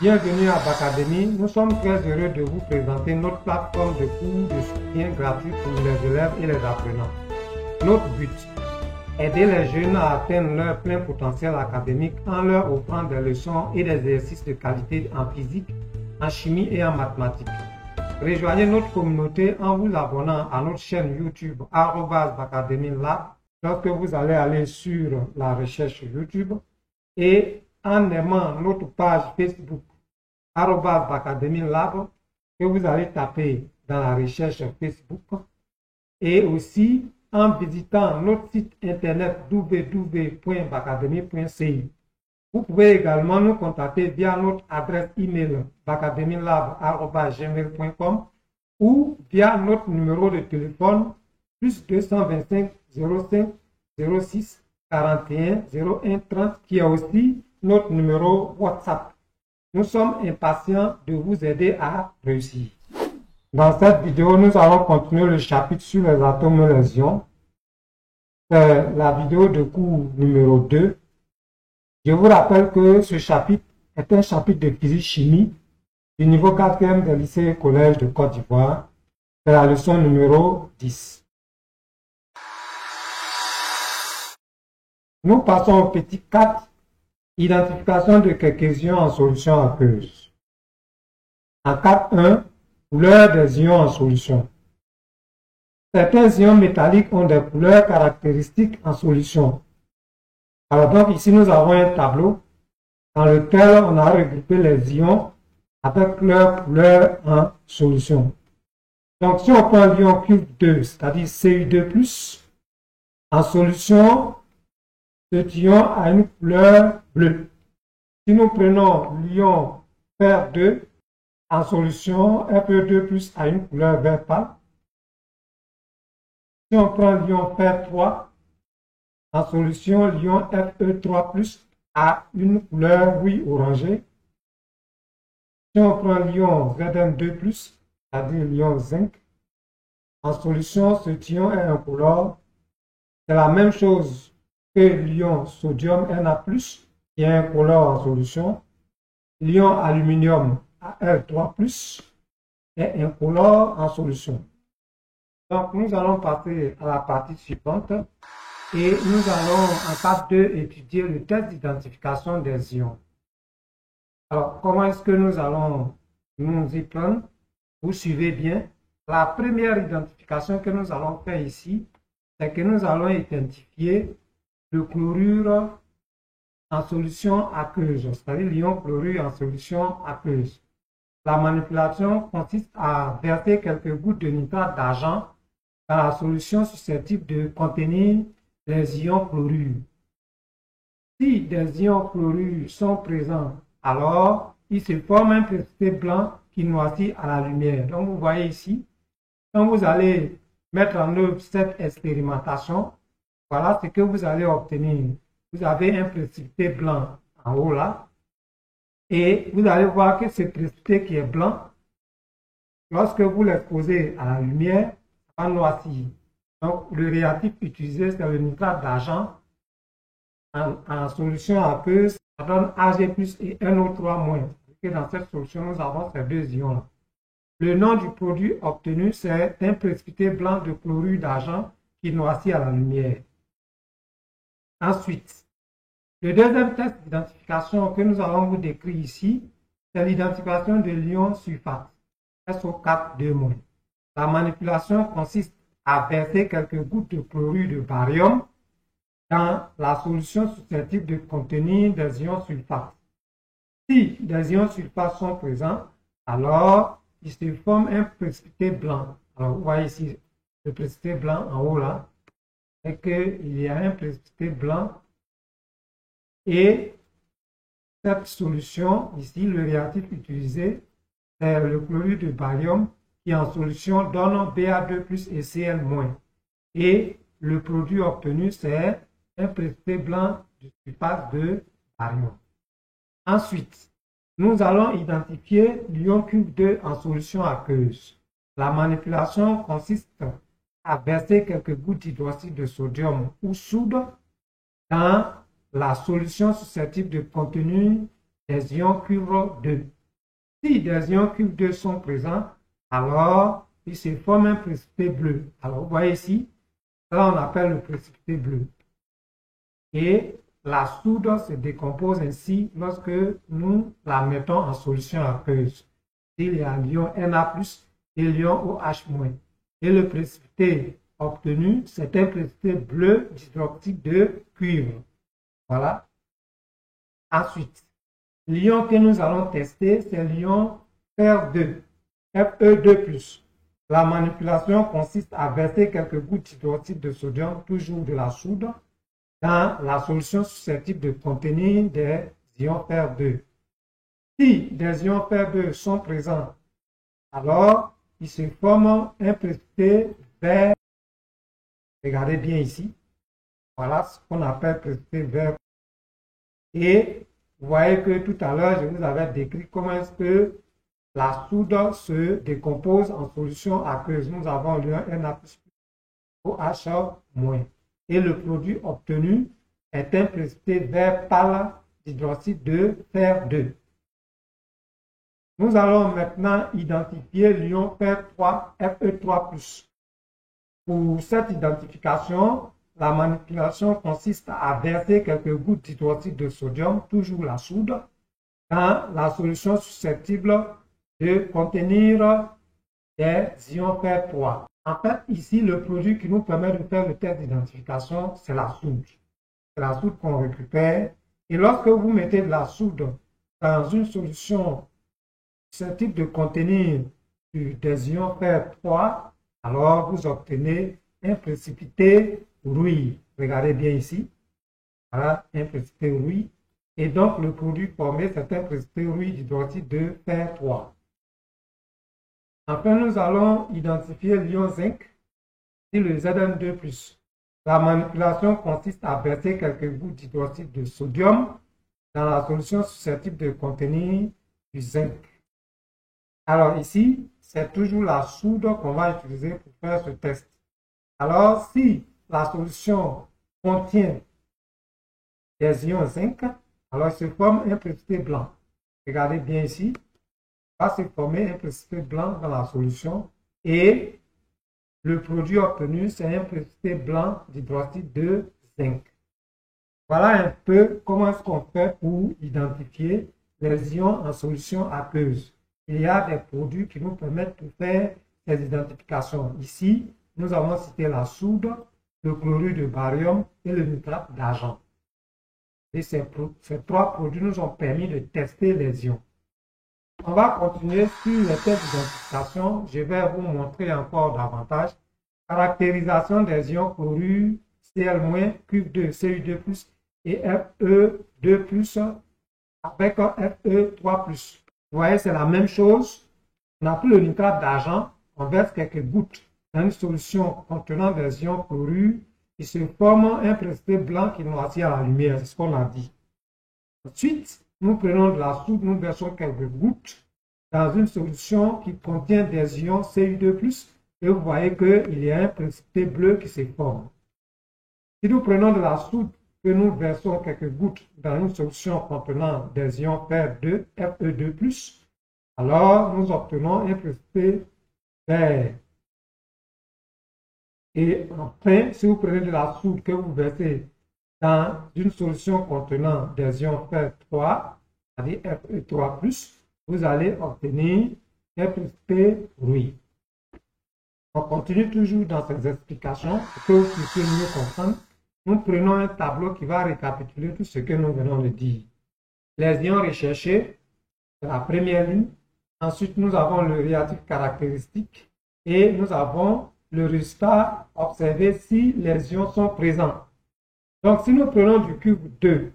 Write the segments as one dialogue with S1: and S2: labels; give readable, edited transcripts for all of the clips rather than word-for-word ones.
S1: Bienvenue à Bacademy. Nous sommes très heureux de vous présenter notre plateforme de cours de soutien gratuit pour les élèves et les apprenants. Notre but, aider les jeunes à atteindre leur plein potentiel académique en leur offrant des leçons et des exercices de qualité en physique, en chimie et en mathématiques. Rejoignez notre communauté en vous abonnant à notre chaîne YouTube @BacademyLab lorsque vous allez aller sur la recherche YouTube et en aimant notre page Facebook @BacademyLab que vous allez taper dans la recherche Facebook et aussi en visitant notre site internet www.bacademy.ci. Vous pouvez également nous contacter via notre adresse email bacademylab@gmail.com ou via notre numéro de téléphone plus 225 05 06 41 01 30 qui est aussi notre numéro WhatsApp. Nous sommes impatients de vous aider à réussir. Dans cette vidéo, nous allons continuer le chapitre sur les atomes et les ions. C'est la vidéo de cours numéro 2. Je vous rappelle que ce chapitre est un chapitre de physique-chimie du niveau 4e des lycées et collèges de Côte d'Ivoire. C'est la leçon numéro 10. Nous passons au petit 4, identification de quelques ions en solution aqueuse. En 4.1, couleur des ions en solution. Certains ions métalliques ont des couleurs caractéristiques en solution. Alors donc ici nous avons un tableau dans lequel on a regroupé les ions avec leur couleur en solution. Donc si on prend l'ion Cu2, c'est-à-dire Cu2+, en solution, cet ion a une couleur bleue. Si nous prenons l'ion Fer2, en solution, Fe2+ a une couleur vert pâle. Si on prend l'ion Fer3, en solution, l'ion Fe3+ a une couleur rouille orangée. Si on prend l'ion Zn2+, c'est-à-dire l'ion zinc, en solution, ce ion est incolore. C'est la même chose que l'ion sodium Na+, qui est incolore en solution. L'ion aluminium Al3+ est incolore en solution. Donc, nous allons passer à la partie suivante. Et nous allons, en 4.2, étudier le test d'identification des ions. Alors, comment est-ce que nous allons nous y prendre? Vous suivez bien. La première identification que nous allons faire ici, c'est que nous allons identifier le chlorure en solution aqueuse, c'est-à-dire l'ion chlorure en solution aqueuse. La manipulation consiste à verser quelques gouttes de nitrate d'argent dans la solution susceptible de contenir les ions chlorure. Si des ions chlorure sont présents, alors il se forme un précipité blanc qui noircit à la lumière. Donc vous voyez ici, quand vous allez mettre en œuvre cette expérimentation, voilà ce que vous allez obtenir. Vous avez un précipité blanc en haut là, et vous allez voir que ce précipité qui est blanc, lorsque vous l'exposez à la lumière, ça va noircir. Donc, le réactif utilisé, c'est le nitrate d'argent en solution aqueuse. Ça donne Ag+ et NO3-. Et dans cette solution, nous avons ces deux ions-là. Le nom du produit obtenu, c'est un précipité blanc de chlorure d'argent qui noircit à la lumière. Ensuite, le deuxième test d'identification que nous allons vous décrire ici, c'est l'identification de l'ion sulfate, SO4 2-. La manipulation consiste à verser quelques gouttes de chlorure de barium dans la solution susceptible de contenir des ions sulfates. Si des ions sulfates sont présents, alors il se forme un précipité blanc. Alors vous voyez ici le précipité blanc en haut là, et qu'il y a un précipité blanc et cette solution ici, le réactif utilisé, c'est le chlorure de barium qui en solution donne Ba2+ et Cl-. Et le produit obtenu, c'est un précipité blanc du sulfate de barium. Ensuite, nous allons identifier l'ion Cu2 en solution aqueuse. La manipulation consiste à verser quelques gouttes d'hydroxyde de sodium ou soude dans la solution susceptible de contenir des ions cuivre 2. Si des ions cuivre 2 sont présents, alors il se forme un précipité bleu. Alors vous voyez ici, ça on appelle le précipité bleu. Et la soude se décompose ainsi lorsque nous la mettons en solution aqueuse. Il y a l'ion Na+, et l'ion OH-. Et le précipité obtenu, c'est un précipité bleu d'hydroxyde de cuivre. Voilà. Ensuite, l'ion que nous allons tester, c'est l'ion Fe2, Fe2+. La manipulation consiste à verser quelques gouttes d'hydroxyde de sodium, toujours de la soude, dans la solution susceptible de contenir des ions Fe2. Si des ions Fe2 sont présents, alors il se forme un précipité vert. Regardez bien ici. Voilà ce qu'on appelle précipité vert. Et vous voyez que tout à l'heure, je vous avais décrit comment est-ce que la soude se décompose en solution aqueuse. Nous avons l'ion Na+OH-. Et le produit obtenu est un précipité vert pâle d'hydroxyde de fer 2. Nous allons maintenant identifier l'ion Fe3+. Pour cette identification, la manipulation consiste à verser quelques gouttes d'hydroxyde de sodium, toujours la soude, dans la solution susceptible de contenir des ions Fe3. En fait, ici, le produit qui nous permet de faire le test d'identification, c'est la soude. C'est la soude qu'on récupère. Et lorsque vous mettez de la soude dans une solution susceptible de contenir des ions Fe3, alors vous obtenez un précipité rouille. Regardez bien ici. Voilà, un précipité rouille. Et donc, le produit formé, c'est un précipité rouille d'hydroxyde de fer 3. Enfin, nous allons identifier l'ion zinc et le Zn2+. La manipulation consiste à verser quelques gouttes d'hydroxyde de sodium dans la solution susceptible de contenir du zinc. Alors ici, c'est toujours la soude qu'on va utiliser pour faire ce test. Alors, si la solution contient des ions zinc, alors il se forme un précipité blanc. Regardez bien ici. Va se former un précipité blanc dans la solution et le produit obtenu, c'est un précipité blanc d'hydroxyde de zinc. Voilà un peu comment est-ce qu'on fait pour identifier les ions en solution aqueuse. Il y a des produits qui nous permettent de faire ces identifications. Ici, nous avons cité la soude, le chlorure de barium et le nitrate d'argent. Et ces trois produits nous ont permis de tester les ions. On va continuer sur les tests d'identification. Je vais vous montrer encore davantage. Caractérisation des ions chlorure, Cl-, Cu2, Cu2+, et Fe2+, avec Fe3+. Vous voyez, c'est la même chose. On a pris le nitrate d'argent, on verse quelques gouttes dans une solution contenant des ions chlorure. Il se forme un précipité blanc qui noircit à la lumière, c'est ce qu'on a dit. Ensuite, nous prenons de la soude, nous versons quelques gouttes dans une solution qui contient des ions Cu2+, et vous voyez qu'il y a un précipité bleu qui se forme. Si nous prenons de la soude, que nous versons quelques gouttes dans une solution contenant des ions Fe2, Fe2+, alors nous obtenons un précipité vert. Et enfin, si vous prenez de la soude que vous versez dans une solution contenant des ions Fe3, c'est-à-dire Fe3+, vous allez obtenir un précipité rouille. On continue toujours dans ces explications pour que vous puissiez mieux comprendre. Nous prenons un tableau qui va récapituler tout ce que nous venons de dire. Les ions recherchés, c'est la première ligne. Ensuite, nous avons le réactif caractéristique et nous avons le résultat observé si les ions sont présents. Donc, si nous prenons du cube 2,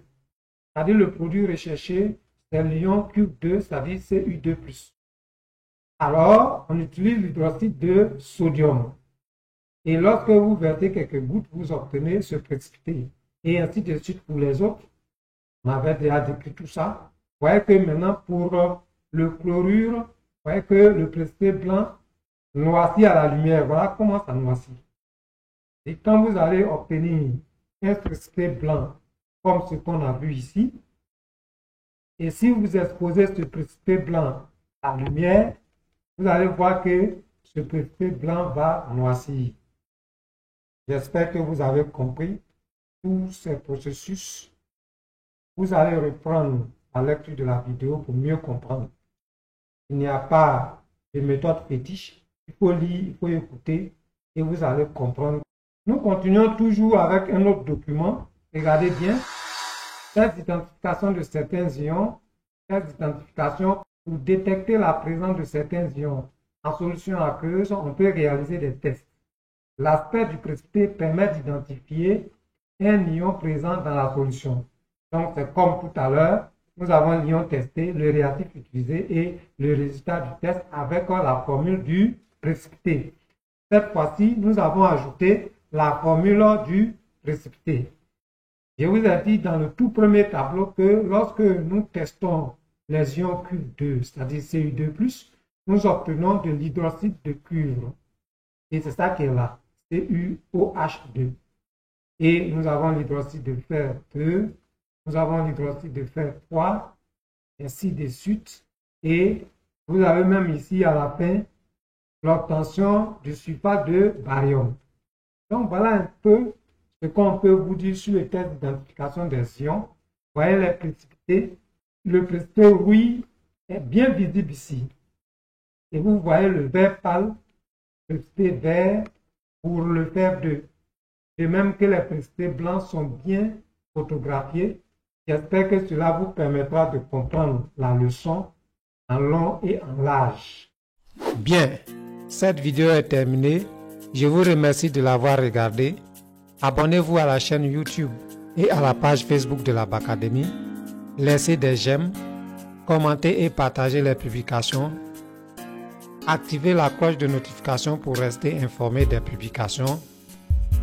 S1: c'est-à-dire le produit recherché, c'est l'ion cube 2, c'est-à-dire Cu2+. Alors, on utilise l'hydroxyde de sodium. Et lorsque vous versez quelques gouttes, vous obtenez ce précipité. Et ainsi de suite pour les autres. On avait déjà décrit tout ça. Vous voyez que maintenant, pour le chlorure, vous voyez que le précipité blanc noircit à la lumière. Voilà comment ça noircit. Et quand vous allez obtenir un précipité blanc, comme ce qu'on a vu ici, Et si vous exposez ce précipité blanc à la lumière, vous allez voir que ce précipité blanc va noircir. J'espère que vous avez compris tous ces processus. Vous allez reprendre la lecture de la vidéo pour mieux comprendre. Il n'y a pas de méthode fétiche. Il faut lire, il faut écouter et vous allez comprendre. Nous continuons toujours avec un autre document. Regardez bien. Test d'identification de certains ions. Test d'identification pour détecter la présence de certains ions. En solution aqueuse, on peut réaliser des tests. L'aspect du précipité permet d'identifier un ion présent dans la solution. Donc, c'est comme tout à l'heure, nous avons l'ion testé, le réactif utilisé et le résultat du test avec la formule du précipité. Cette fois-ci, nous avons ajouté la formule du précipité. Je vous ai dit dans le tout premier tableau que lorsque nous testons les ions Cu2, c'est-à-dire Cu2+, nous obtenons de l'hydroxyde de cuivre. Et c'est ça qui est là, CuOH2. Et nous avons l'hydroxyde de fer 2, nous avons l'hydroxyde de fer 3, ainsi de suite. Et vous avez même ici à la fin l'obtention du sulfate de barium. Donc voilà un peu ce qu'on peut vous dire sur le test d'identification des ions. Vous voyez les précipités. Le précipité rouille est bien visible ici. Et vous voyez le vert pâle, le précipité vert pour le fer 2. De même que les précipités blancs sont bien photographiés. J'espère que cela vous permettra de comprendre la leçon en long et en large. Bien, cette vidéo est terminée. Je vous remercie de l'avoir regardée. Abonnez-vous à la chaîne YouTube et à la page Facebook de la Bacadémie. Laissez des j'aime, commentez et partagez les publications. Activez la cloche de notification pour rester informé des publications.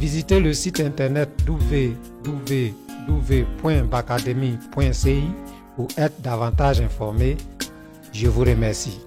S1: Visitez le site internet www.bacademy.ci pour être davantage informé. Je vous remercie.